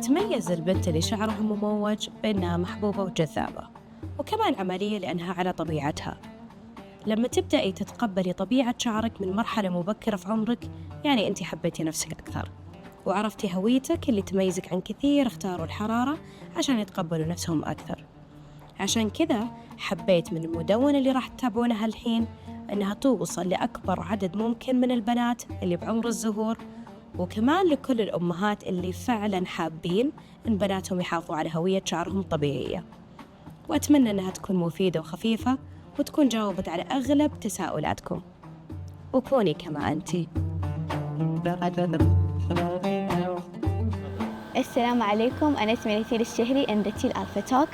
تتميز البنت اللي شعرها مموج بأنها محبوبة وجذابة، وكمان عملية لأنها على طبيعتها. لما تبدأي تتقبلي طبيعة شعرك من مرحلة مبكرة في عمرك، يعني أنت حبيتي نفسك أكثر وعرفتي هويتك اللي تميزك عن كثير اختاروا الحرارة عشان يتقبلوا نفسهم أكثر. عشان كذا حبيت من المدونة اللي راح تتابعونها الحين أنها توصل لأكبر عدد ممكن من البنات اللي بعمر الزهور، وكمان لكل الأمهات اللي فعلاً حابين إن بناتهم يحافظوا على هوية شعرهم طبيعية. وأتمنى أنها تكون مفيدة وخفيفة وتكون جاوبت على أغلب تساؤلاتكم، وكوني كما أنتي. السلام عليكم، أنا اسمي رتيل الشهري and رتيل ألفا توك.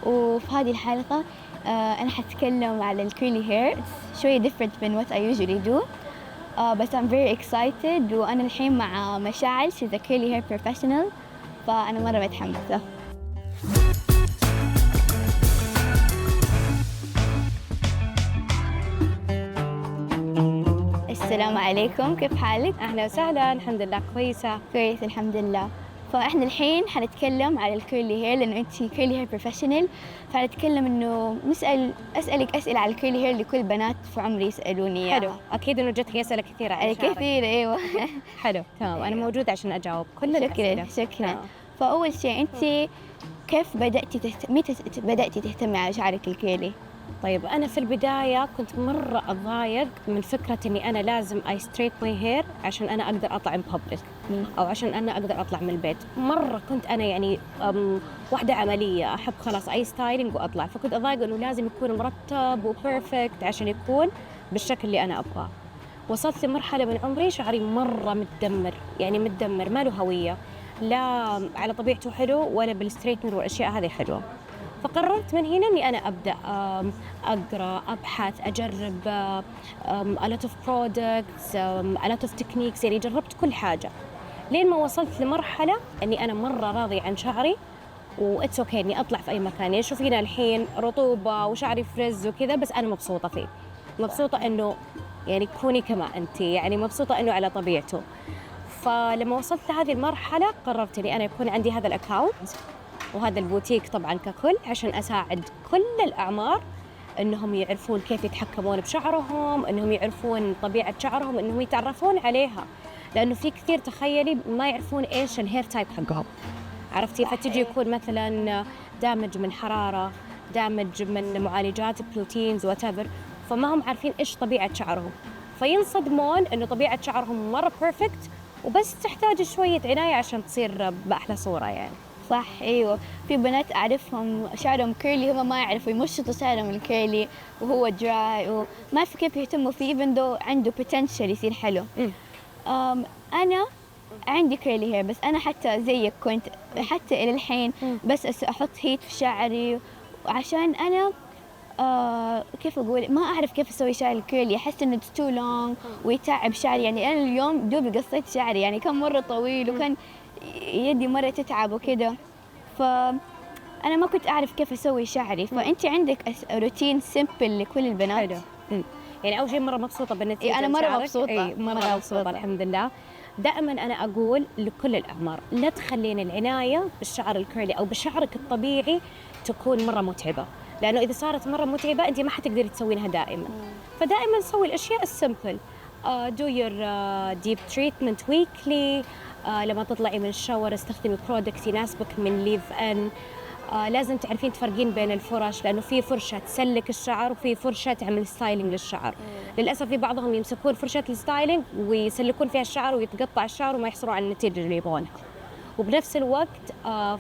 وفي هذه الحلقة أنا حتكلم على الكيرلي هير. شوية different من what I usually do. بس I'm very excited، وأنا الحين مع مشاعل she's a curly hair professional، فأنا مرة متحمسة. السلام عليكم، كيف حالك؟ أهلا وسهلا، الحمد لله كويسة. كويس الحمد لله. فإحنا الحين حنتكلم على الكيرلي هير لأنه أنتي كيرلي هير بروفيشنال، فحنتكلم إنه أسألك أسئلة على الكيرلي هير اللي كل بنات في عمري يسألوني إياها. حلو، أكيد إنه جتك أسئلة كثيرة عن شعرك. كثير أيوة. حلو تمام، أنا موجودة عشان أجاوب كل الأسئلة. شكرا. فأول شيء أنتي كيف متى بدأتي تهتمي على شعرك الكيرلي؟ طيب أنا في البداية كنت مرة أتضايق من فكرة إني أنا لازم I straight my hair عشان أنا أقدر أطلع in public أو عشان أنا أقدر أطلع من البيت. مرة كنت أنا يعني واحدة عملية، أحب خلاص أي ستايلينج وأطلع، فكنت أضايق إنه لازم يكون مرتب وبيرفكت عشان يكون بالشكل اللي أنا أبغاه. وصلت لمرحلة من عمري شعري مرة متدمر، يعني متدمر ما له هوية، لا على طبيعته حلو ولا بالستريتنر والأشياء هذه حلوة. فقررت من هنا إني أنا أبدأ أقرأ، أبحث، أجرب a lot of products, a lot of techniques، يعني جربت كل حاجة لين ما وصلت لمرحلة إني أنا مرة راضية عن شعري وإتس أوكي إني أطلع في أي مكان. يعني شوفينا الحين رطوبة وشعري فريز وكذا، بس أنا مبسوطة فيه، مبسوطة إنه يعني كوني كما أنت، يعني مبسوطة إنه على طبيعته. فلما وصلت لهذه المرحلة قررت إني أنا يكون عندي هذا الأكاونت وهذا البوتيك طبعاً ككل عشان أساعد كل الأعمار إنهم يعرفون كيف يتحكمون بشعرهم، إنهم يعرفون طبيعة شعرهم، إنهم يتعرفون عليها، لأنه في كثير تخيلي ما يعرفون إيش الهير تايب حقهم، عرفتي؟ فتجي يكون مثلاً دامج من حرارة، دامج من معالجات بروتينز whatever، فما هم عارفين إيش طبيعة شعرهم، فينصدمون إنه طبيعة شعرهم مرة بيرفكت وبس تحتاج شوية عناية عشان تصير بأحلى صورة يعني. صح أيوة، في بنات أعرفهم شعرهم كيرلي هم ما يعرفوا يمشطوا شعرهم الكيرلي وهو دراي وما يعرفوا كيف يهتموا فيه even though عنده potential يصير حلو. أنا عندي كيرلي هير، بس أنا حتى زيك كنت حتى إلى الحين بس أحط هيت في شعري عشان أنا كيف أقول، ما أعرف كيف أسوي شعري الكيرلي، أحس إنه too long ويتعب شعري. يعني أنا اليوم دوبي قصيت شعري، يعني كان مرة طويل وكان يدي مرة تتعب وكده، فأنا ما كنت أعرف كيف أسوي شعري. فأنت عندك روتين سيمبل لكل البنات؟ حلو. يعني أول شيء مرة مبسوطة بالنتيجة. أنا مرة مبسوطة. مرة مبسوطة الحمد لله. دائما أنا أقول لكل الأعمار لا تخلين العناية بالشعر الكيرلي أو بشعرك الطبيعي تكون مرة متعبة، لأنه إذا صارت مرة متعبة أنت ما حتقدري تسوينها دائما. فدائما سوي الأشياء السيمبل. do your deep treatment weekly. لما تطلعي من الشاور استخدمي برودكت يناسبك من ليف ان. لازم تعرفين تفرقين بين الفرش، لأنه في فرشة تسلك الشعر وفي فرشة تعمل ستايلينج للشعر. للأسف في بعضهم يمسكون فرشة الستايلينج ويسلكون فيها الشعر ويتقطع الشعر وما يحصلوا على النتيجة اللي يبغونها. وبنفس الوقت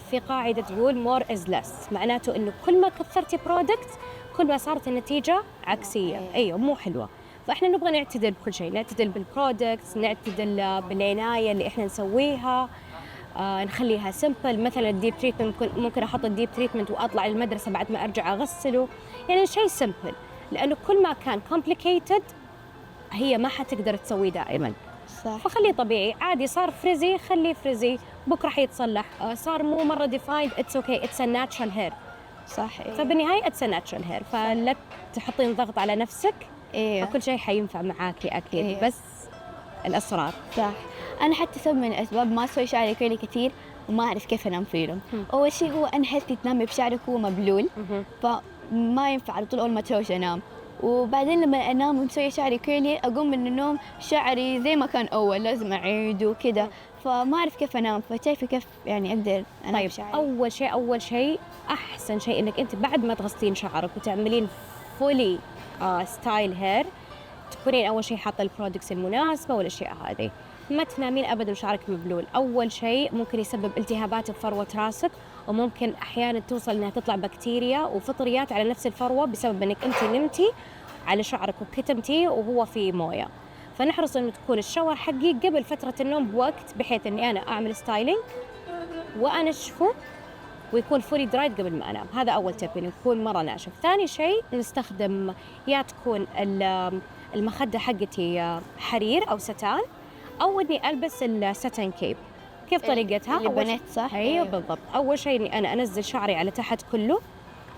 في قاعدة تقول more is less، معناته إنه كل ما كثرتي برودكت كل ما صارت النتيجة عكسية. أيوة مو حلوة. فإحنا نبغى نعتدل بكل شيء، نعتدل بالبرودكتس، نعتدل بالعناية اللي إحنا نسويها. نخليها سيمبل. مثلا الديب تريتمنت ممكن أحط الديب تريتمنت وأطلع المدرسة بعد ما أرجع أغسله، يعني شيء سيمبل، لأنه كل ما كان complicated هي ما حتقدر تسويه دائما. صح. فخليه طبيعي عادي، صار فريزي خليه فريزي، بكرة حيتصلح. صار مو مرة defined it's okay, it's a natural hair. صح. فبالنهاية it's a natural hair، فلا تحطين ضغط على نفسك. فكل شيء حينفع معاكي أكيد. بس الأسرار. صح. أنا حتى سبب من الأسباب ما أسوي شعري كيرلي كثير وما أعرف كيف أنام فيهم. أول شيء هو أنهيلثي تنامي بشعرك هو مبلول، فما ينفع على طول أول ما تروح أنام. وبعدين لما أنام ومسوي شعري كيرلي أقوم من النوم شعري زي ما كان أول، لازم أعيد وكذا، فما أعرف كيف أنام. فتعرفي كيف يعني أقدر أنام طيب بشعري؟ أول شيء أحسن شيء إنك أنت بعد ما تغسلين شعرك وتعملين فولي ستايل هير، تكونين أول شيء حاطة البرودكتس المناسبة والأشياء هذه. ما تنامين أبدا وشعرك مبلول. أول شيء ممكن يسبب التهابات بفروة راسك، وممكن أحيانا توصل إنها تطلع بكتيريا وفطريات على نفس الفروة بسبب إنك أنت نمتي على شعرك وكتمتيه وهو في موية. فنحرص إنه تكون الشاور حقي قبل فترة النوم بوقت، بحيث إني أنا أعمل ستايلينج وأنشفه ويكون فولي درايد قبل ما أنام. هذا أول تيب، إنه يكون مرة ناشف. ثاني شيء نستخدم يا تكون المخدة حقتي حرير أو ستان، أو إني ألبس الستان كيب. كيف طريقتها؟ اللي بنات صح؟ أيوة بالضبط. أول شيء إني أنا أنزل شعري على تحت كله،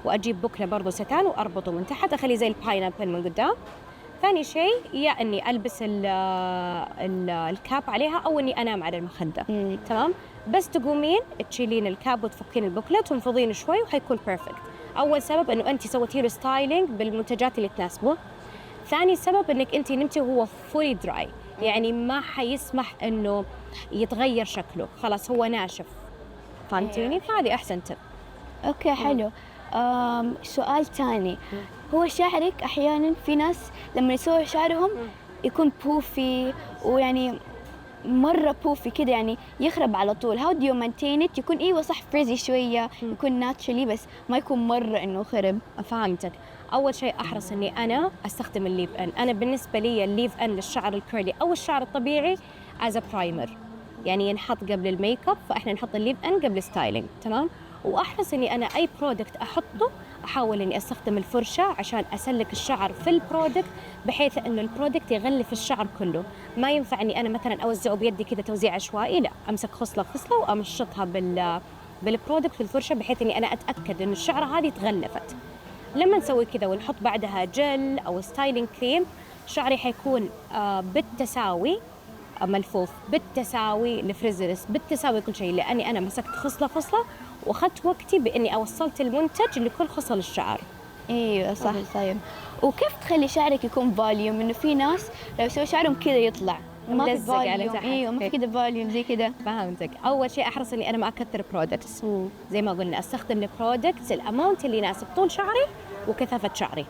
وأجيب بكرة برضو ستان وأربطه من تحت، أخلي زي الباينابل من قدام. ثاني شيء يا إني ألبس الكاب عليها، أو إني أنام على المخدة. تمام؟ بس تقومين تشيلين الكاب وتفكين البوكلة وتنفضين شوي وحيكون بيرفكت. أول سبب إنه أنت سويتي له ستايلينج بالمنتجات اللي تناسبه. ثاني سبب إنك أنت نمتي وهو فولي دراي، يعني ما حيسمح إنه يتغير شكله، خلاص هو ناشف. فهمتيني؟ فهذه أحسن تب. أوكي حلو. سؤال تاني، هو شعرك أحيانا في ناس لما يسووا شعرهم يكون بوفي، ويعني مرة بوفي كده، يعني يخرب على طول. هاو دو يو مانتين ات؟ يكون ايوه صح فريزي شوية، يكون ناتشرلي، بس ما يكون مرة انه خرب. فهمتك. اول شيء احرص اني انا استخدم الليف ان. انا بالنسبه لي الليف ان للشعر الكيرلي او الشعر الطبيعي از برايمر، يعني ينحط قبل الميك اب، فاحنا نحط الليف ان قبل ستايلينج. تمام. واحرص اني انا اي برودكت احطه احاول اني استخدم الفرشه عشان اسلك الشعر في البرودكت، بحيث انه البرودكت يغلف الشعر كله. ما ينفع اني انا مثلا اوزعه بيدي كذا توزيع عشوائي، لا، امسك خصله خصله وامشطها بالبرودكت في الفرشه، بحيث اني انا اتاكد انه الشعره هذه تغلفت. لما نسوي كذا ونحط بعدها جل او ستايلينج كريم، شعري حيكون بالتساوي ملفوف، بالتساوي الفريزلس، بالتساوي كل شيء، لاني انا مسكت خصله خصله واخذت وقتي باني اوصلت المنتج لكل خصل الشعر. ايوه صح. طيب وكيف تخلي شعرك يكون فوليوم؟ انه في ناس لو يسوي شعرهم كذا يطلع ما في ملزق على فوليوم. تحت. ايوه ما في كذا فوليوم زي كذا. فهمتك. اول شيء احرص اني انا ما اكثر برودكتس، زي ما قلنا استخدم البرودكتس الاماونت اللي يناسب طول شعري وكثافه شعري.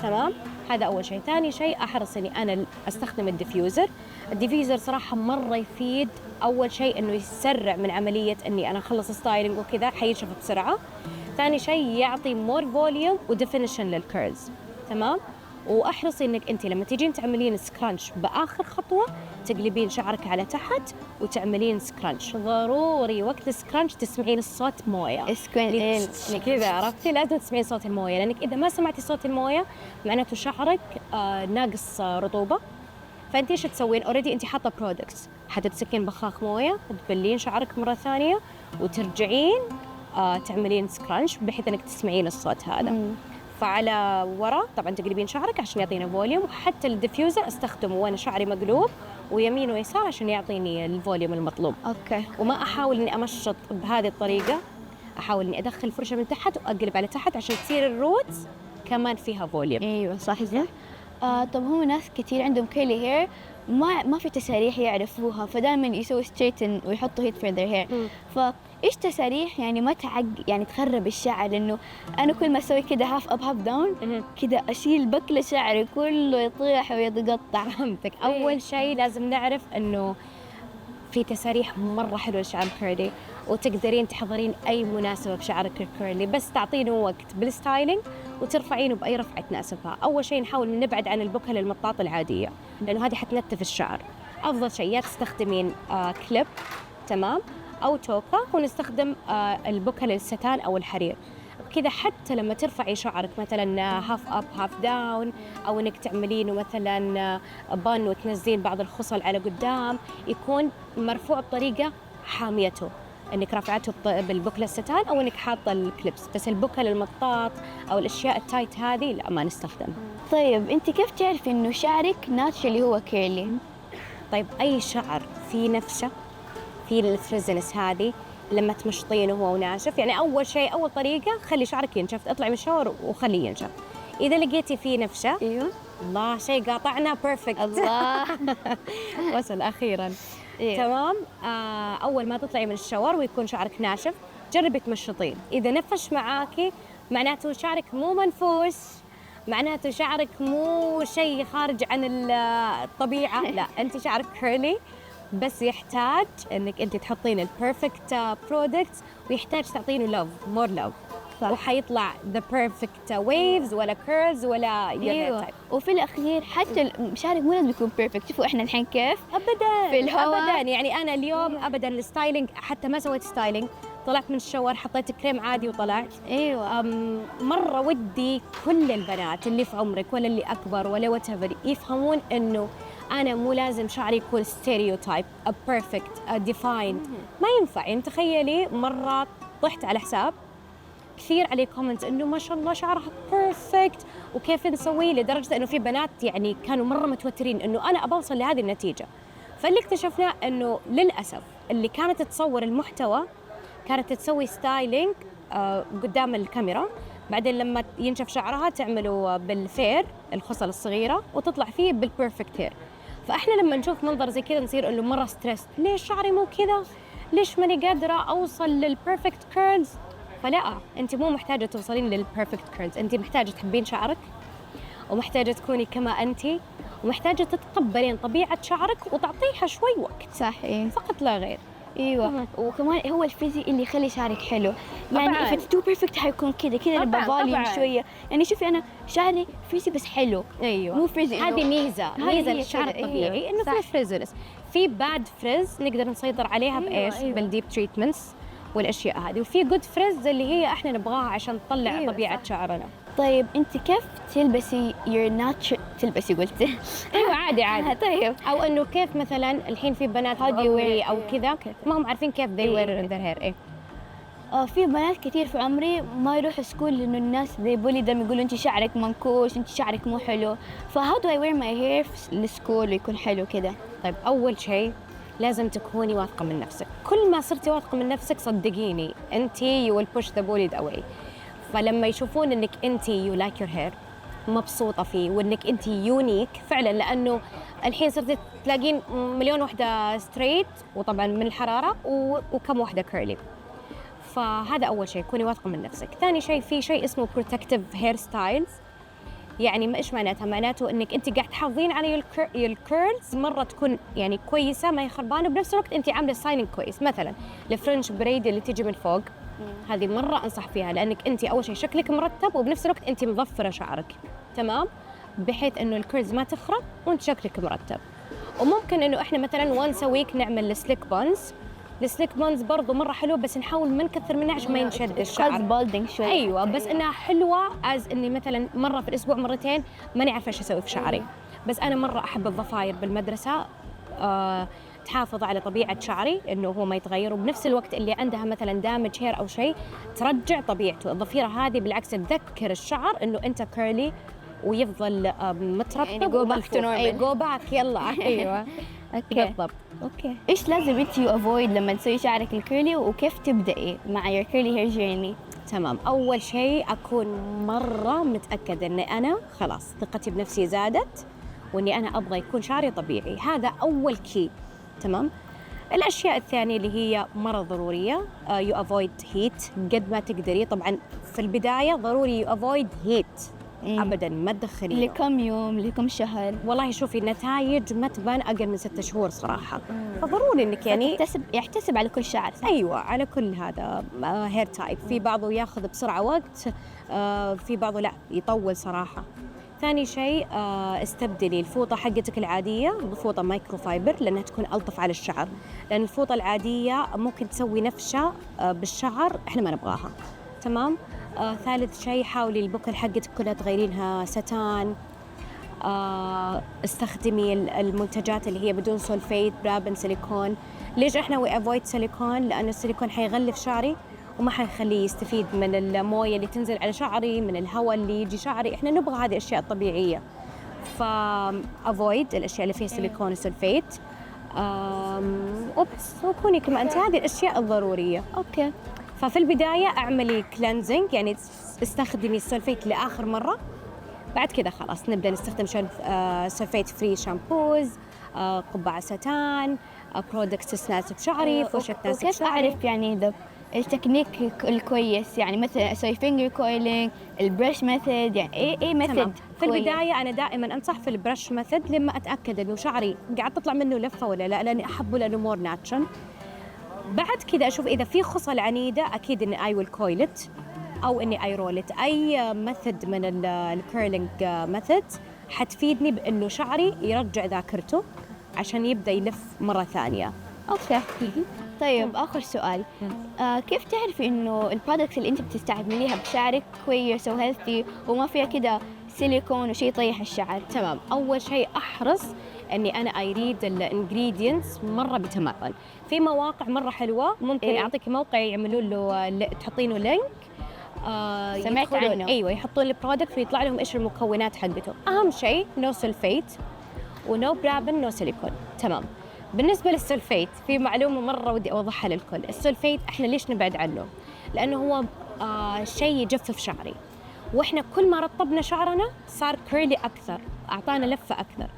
تمام. هذا اول شيء. ثاني شيء احرص اني انا استخدم الديفيوزر. الديفيوزر صراحه مره يفيد. اول شيء انه يسرع من عمليه اني انا اخلص ستايلينج وكذا، حينشف بسرعه. ثاني شيء يعطي مور فوليوم وديفينيشن للكيرلز. تمام. واحرصي انك انت لما تيجين تعملين سكرانش باخر خطوه تقلبين شعرك على تحت وتعملين سكرانش. ضروري وقت السكرانش تسمعين الصوت مويه كذا، عرفتي؟ لازم تسمعين صوت المويه، لانك اذا ما سمعتي صوت المويه معناته شعرك ناقص رطوبه. فانت ايش تسوين؟ اوريدي انت حاطه برودكتس، حتمسكين بخاخ مويه تبلين شعرك مره ثانيه وترجعين تعملين سكرانش بحيث انك تسمعين الصوت هذا. فعلى وراء طبعا تقلبين شعرك عشان يعطينا فوليوم. وحتى الديفيوزر استخدمه وانا شعري مقلوب ويمين ويسار عشان يعطيني الفوليوم المطلوب. اوكي. وما احاول اني امشط بهذه الطريقه، احاول اني ادخل الفرشه من تحت واقلب على تحت عشان تصير الروتس كمان فيها فوليوم. ايوه صح. طب هم ناس كثير عندهم كيرلي هير ما في تساريح يعرفوها، فدائما يسووا ستريتن ويحطوا هيت فور ذير هير. فايش تساريح يعني ما يعني تخرب الشعر؟ لانه انا كل ما اسوي كده هاف اب هاف داون كده اشيل بكله شعري كله يطيح ويتقطع. فهمتك. اول شيء لازم نعرف انه في تساريح مره حلوه للشعر الكيرلي، وتقدرين تحضرين اي مناسبه بشعرك الكيرلي، بس تعطينه وقت بالستايلينج وترفعينه باي رفعه تناسبها. اول شيء نحاول نبعد عن البكل المطاط العاديه، لانه هذه حتنتف الشعر. افضل شيء يا تستخدمين كليب، تمام، او توكه، ونستخدم البكل الستان او الحرير كذا. حتى لما ترفعي شعرك مثلا هاف اب هاف داون، او انك تعملينه مثلا بان وتنزلين بعض الخصل على قدام، يكون مرفوع بطريقه حاميته، انك رافعته بالبكله الستان او انك حاطه الكليبس. بس البكل المطاط او الاشياء التايت هذه لا، ما نستخدم. طيب انت كيف تعرفي انه شعرك ناتشرلي هو كيرلي؟ طيب اي شعر في نفسه، في الفريزنس هذه، لما تمشطينه وهو ناشف. يعني أول شيء، أول طريقة، خلي شعرك ينشف، اطلعي من الشاور وخليه ينشف. إذا لقيتي فيه نفشة، ايوه الله شيء قاطعنا بيرفكت. الله. وصل أخيراً. إيه. تمام. أول ما تطلعي من الشاور ويكون شعرك ناشف، جربي تمشطين. إذا نفش معاكي معناته شعرك مو منفوش، معناته شعرك مو شيء خارج عن الطبيعة. لا، أنت شعرك كيرلي، بس يحتاج إنك أنت تحطين البيرفكت برودكت، ويحتاج تعطينه لوف، مور لوف، وحيطلع the perfect waves ولا curls ولا your hair ايوه type. وفي الاخير حتى شعرك مو لازم يكون بيرفكت. شوفوا احنا الحين كيف ابدا في الهواء. ابدا. يعني انا اليوم ابدا الستايلينج حتى ما سويت ستايلينج، طلعت من الشاور حطيت كريم عادي وطلعت. ايوه مره ودي كل البنات اللي في عمرك ولا اللي اكبر ولا whatever يفهمون انه انا مو لازم شعري يكون ستيريوتايب بيرفكت ديفايند. ما ينفع. يعني تخيلي مره طحت على حساب كثير عليه كومنتس انه ما شاء الله شعرها بيرفكت وكيف نسوي، لدرجه انه في بنات يعني كانوا مره متوترين انه انا ابى اوصل لهذه النتيجه. فاللي اكتشفناه انه للاسف اللي كانت تصور المحتوى كانت تسوي ستايلينج قدام الكاميرا، بعدين لما ينشف شعرها تعمله بالفير الخصل الصغيره وتطلع فيه بالبيرفكت هير. فاحنا لما نشوف منظر زي كذا نصير انه مره ستريس، ليش شعري مو كذا؟ ليش ماني قادره اوصل للبيرفكت كيرلز؟ فلا، انت مو محتاجه توصلين للبيرفكت كيرلز، انت محتاجه تحبين شعرك، ومحتاجه تكوني كما انت، ومحتاجه تتقبلين طبيعه شعرك وتعطيها شوي وقت. صح. ايه فقط لا غير. ايوه وكمان هو الفيزي اللي يخلي شعرك حلو. يعني طبعاً. if it's too perfect حيكون كذا طبعاً، بفوليوم طبعاً. شويه. يعني شوفي انا شعري فيزي بس حلو، ايوه مو فريزي. هذه ميزه هي للشعر كده. الطبيعي. أيوة. انه صح. في فريزنس، في باد فريز نقدر نسيطر عليها أيوة، بايش؟ أيوة. بالديب تريتمنتس والاشياء هذه، وفي جود فريز اللي هي احنا نبغاها عشان تطلع أيوة، طبيعه صح. شعرنا. طيب انت كيف تلبسي your natural تلبسي قلتي؟ ايوه عادي عادي. طيب او انه كيف مثلا الحين في بنات How do you عمري wear- او كذا ما هم عارفين كيف they إيه. wear their hair. ايه في بنات كثير في عمري ما يروحوا سكول لانه الناس they bully them يقولوا انت شعرك منكوش، انت شعرك مو حلو. how do I wear my hair للسكول ويكون حلو كذا؟ طيب اول شيء لازم تكوني واثقه من نفسك. كل ما صرتي واثقه من نفسك صدقيني انت you will push the bullied away. فلما يشوفون انك انت you like your hair مبسوطه فيه وانك انت يونيك فعلا، لانه الحين صرتي تلاقين مليون وحده ستريت وطبعا من الحراره وكم وحده كيرلي. فهذا اول شيء، كوني واثقه من نفسك. ثاني شيء في شيء اسمه protective hair styles. يعني ما ايش معناتها؟ معناته انك انت قاعد تحافظين على الكيرلز مره تكون يعني كويسه ما هي خربانه، وبنفس الوقت انت عامله ستايلينج كويس. مثلا الفرنش بريد اللي تيجي من فوق هذه مره انصح فيها، لانك انت اول شيء شكلك مرتب وبنفس الوقت انت مظفره شعرك تمام، بحيث انه الكيرلز ما تخرب وانت شكلك مرتب. وممكن انه احنا مثلا وانس ويك نعمل السليك بونز. السليك بونز برضو مره حلوه بس نحاول ما نكثر منها عشان ما ينشد الشعر. بالدنج شوي. ايوه بس انها حلوه از اني مثلا مره في الاسبوع مرتين ماني عارفه ايش اسوي في شعري. بس انا مره احب الضفاير بالمدرسه، تحافظ على طبيعه شعري انه هو ما يتغير، وبنفس الوقت اللي عندها مثلا دامج هير او شيء ترجع طبيعته. الضفيره هذه بالعكس تذكر الشعر انه انت كيرلي ويفضل مترطب. يعني go back to normal. اي جو باك يلا. ايوه اوكي بالضبط. اوكي ايش لازم انت افويد لما تسوي شعرك الكيرلي وكيف تبدأي مع your curly hair journey؟ تمام. أول شيء أكون مرة متأكدة أن أنا خلاص ثقتي بنفسي زادت وأني أنا أبغى يكون شعري طبيعي. هذا أول كي. تمام. الأشياء الثانية اللي هي مرة ضرورية you avoid heat قد ما تقدري. طبعا في البداية ضروري you avoid heat أبدا ما تدخليه لكم يوم لكم شهر. والله شوفي النتائج ما تبان أقل من 6 شهور صراحة. فضروري إنك يعني يحتسب على كل شعر. ايوه على كل هذا هير تايب. في بعضه ياخذ بسرعه وقت، في بعضه لا يطول صراحه. ثاني شيء استبدلي الفوطه حقتك العاديه بفوطه مايكرو فايبر لانها تكون الطف على الشعر، لان الفوطه العاديه ممكن تسوي نفشه بالشعر احنا ما نبغاها. تمام. ثالث شيء حاولي البكل حقتك كلها تغيرينها ستان. استخدمي المنتجات اللي هي بدون سولفيت، برابن، سيليكون. ليش احنا وي افويد سيليكون؟ لأن السيليكون حيغلف شعري وما حيخليه يستفيد من المويه اللي تنزل على شعري، من الهواء اللي يجي شعري. احنا نبغى هذه الاشياء الطبيعيه. فافويد الاشياء اللي فيها سيليكون وسولفيت. وبس. وكوني كما أنت، هذه الأشياء الضرورية. اوكي. ففي البداية اعملي كلينزنج، يعني استخدمي السلفيت لآخر مرة. بعد كذا خلاص نبدأ نستخدم سلفيت فري شامبوز، قبعة ستان، برودكتس تناسب شعري، فرشة تناسب وكيف شعري. أعرف يعني التكنيك الكويس؟ يعني مثلا أسوي فينجر كويلينج، البرش ميثود، يعني إيه تمام. ميثود؟ في البداية أنا دائما أنصح في البرش ميثود لما أتأكد إنه شعري قاعد تطلع منه لفة ولا لا، لأني أحبه لأنه مور ناتشرال. بعد كذا أشوف إذا في خصل عنيدة أكيد إني أي ويل كويلت أو إني أي رولت. أي ميثود من الكيرلينج ميثود حتفيدني بإنه شعري يرجع ذاكرته عشان يبدأ يلف مرة ثانية. اوكي. طيب اخر سؤال، كيف تعرفي انه البرودكتس اللي انت بتستعمليها بشعرك كويس وهيلثي وما فيها كده سيليكون وشيء يطيح الشعر؟ تمام. أول شيء أحرص إني أنا أريد الانجريدينتس مرة بتمعن. في مواقع مرة حلوة، ممكن أعطيك موقع يعملوا له تحطينه لينك، سمعت عنه. أيوة، يحطون البرودكت ويطلع لهم إيش المكونات حقته. أهم شيء نو سلفيت ونو برابن نو سيليكون. تمام. بالنسبة للسلفيت في معلومة مرة ودي أوضحها للكل. السلفيت إحنا ليش نبعد عنه؟ لأنه هو شيء يجفف شعري، وإحنا كل ما رطبنا شعرنا صار كيرلي أكثر، أعطانا لفة أكثر.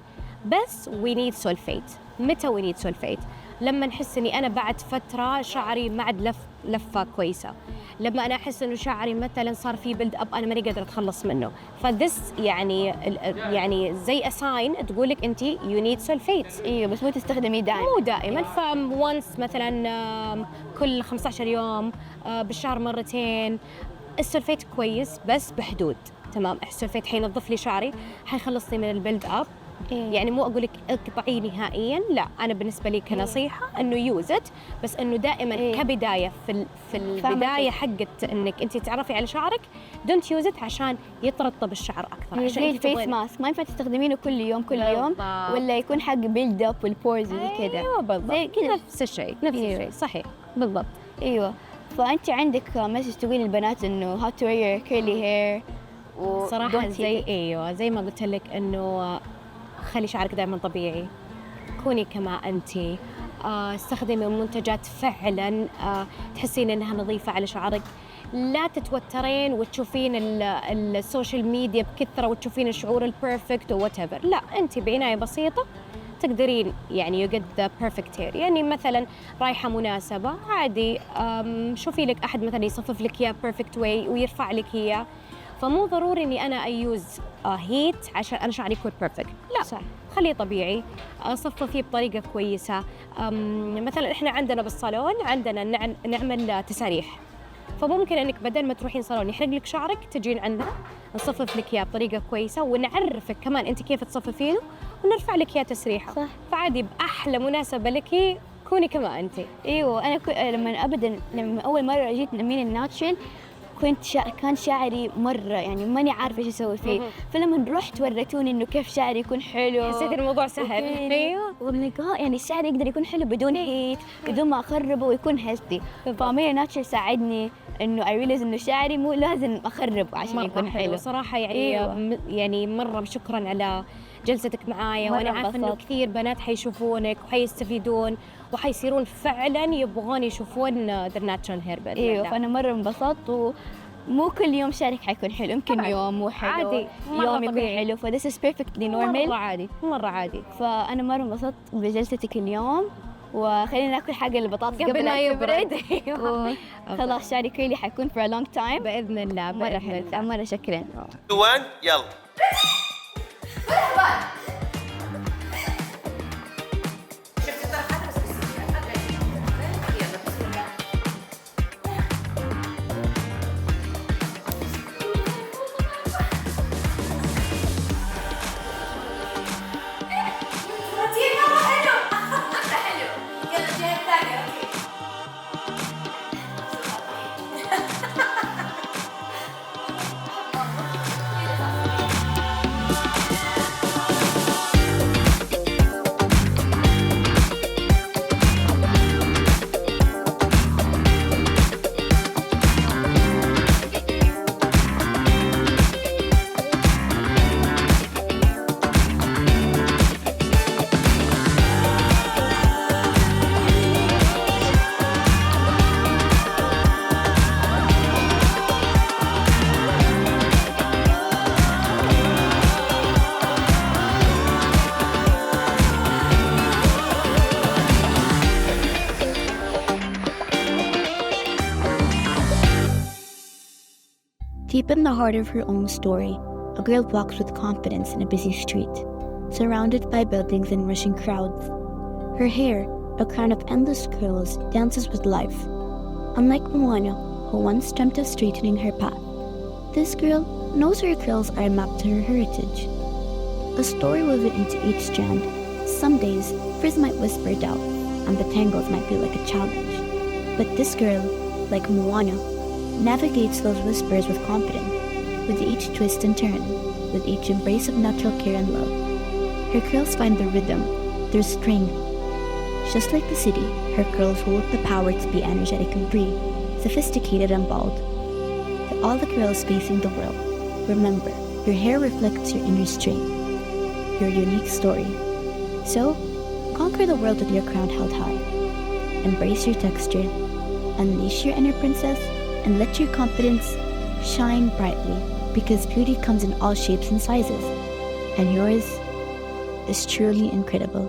بس we need sulfate. متى we need sulfate؟ لما نحس إني أنا بعد فترة شعري ما عاد لفة كويسة، لما أنا أحس إنه شعري مثلاً صار فيه بيلد أب أنا ماني قادرة أتخلص منه. فذس يعني زي أساين تقولك أنت you need sulfate. ايوه بس مو تستخدميه دائما. مو دائما، فونس مثلاً كل 15 يوم، بالشهر مرتين. السلفيت كويس بس بحدود. تمام. السلفيت حينظف لي شعري، حيخلصني من البيلد أب. يعني مو أقولك اقطعيه نهائياً، لا، أنا بالنسبة لي كنصيحة إنه يوزت، بس إنه دائماً كبداية في البداية حقت إنك أنت تعرفي على شعرك دونت يوزت عشان يترطب الشعر أكثر. عشان الفيس ماسك ما ينفع تستخدمينه كل يوم يوم، ولا يكون حق بيلد اب والبورز وزي كذا. أيوة بالضبط، زي كذا نفس الشيء الشيء صحيح بالضبط. ايوه. فأنت عندك مسج تقولي للبنات إنه how to wear your curly hair صراحة زي ما قلت لك إنه خلي شعرك دائما طبيعي، كوني كما أنتي، استخدمي منتجات فعلا تحسين إنها نظيفة على شعرك. لا تتوترين وتشوفين السوشيال ميديا بكثرة وتشوفين الشعور البيرفكت وwhatever. لا، أنت بعناية بسيطة تقدرين يعني you get the perfect hair. يعني مثلا رايحة مناسبة عادي، شوفي لك أحد مثلا يصفف لك إياه perfect way ويرفع لك إياه. فمو ضروري إني أنا أيوز هيت عشان أنا شعري يكون بيرفكت، لا صح. خليه طبيعي، صففيه بطريقة كويسة. مثلا إحنا عندنا بالصالون عندنا نعمل تساريح، فممكن إنك بدل ما تروحين صالون يحرق لك شعرك تجين عندنا نصفف لك إياه بطريقة كويسة، ونعرفك كمان أنت كيف تصففينه ونرفع لك إياه تسريحة. صح. فعادي بأحلى مناسبة لك كوني كما أنت. ايوه. انا لما اول مرة جيت من الناتشرال كان شعري مرة يعني ماني عارفة ايش اسوي فيه، فلما رحت وريتوني انه كيف شعري يكون حلو حسيت الموضوع سهل. ايوه. يعني الشعر يقدر يكون حلو بدون هيت، بدون ما اخربه ويكون هيلثي. فاميرة ناتشرال ساعدني انه اريليز انه شعري مو لازم اخربه عشان يكون حلو. صراحة يعني يعني مرة شكرا على جلستك معايا، وانا عارفة انه كثير بنات حيشوفونك وحيستفيدون وحيصيرون فعلا يبغون يشوفون The Natural Hair Bed. ايوه. فانا مرة انبسطت، ومو كل يوم شعرك حيكون حلو، يمكن يوم مو حلو عادي، يوم يكون حلو. this is perfectly normal. مرة عادي. فانا مرة انبسطت بجلستك اليوم، وخلينا ناكل حاجة البطاطس قبل لا يبرد. خلاص شعري كيرلي حيكون for a long time بإذن الله. مرة حلو. مرة شكرا. يلا. Deep in the heart of her own story, a girl walks with confidence in a busy street, surrounded by buildings and rushing crowds. Her hair, a crown of endless curls, dances with life. Unlike Moana, who once dreamt of straightening her path, this girl knows her curls are a map to her heritage. A story woven into each strand. Some days, Frizz might whisper doubt, and the tangles might feel like a challenge. But this girl, like Moana, navigates those whispers with confidence, with each twist and turn, with each embrace of natural care and love. Her curls find their rhythm, their strength. Just like the city, her curls hold the power to be energetic and free, sophisticated and bold. To all the girls facing the world, remember, your hair reflects your inner strength, your unique story. So, conquer the world with your crown held high. Embrace your texture, unleash your inner princess, and let your confidence shine brightly, because beauty comes in all shapes and sizes, and yours is truly incredible.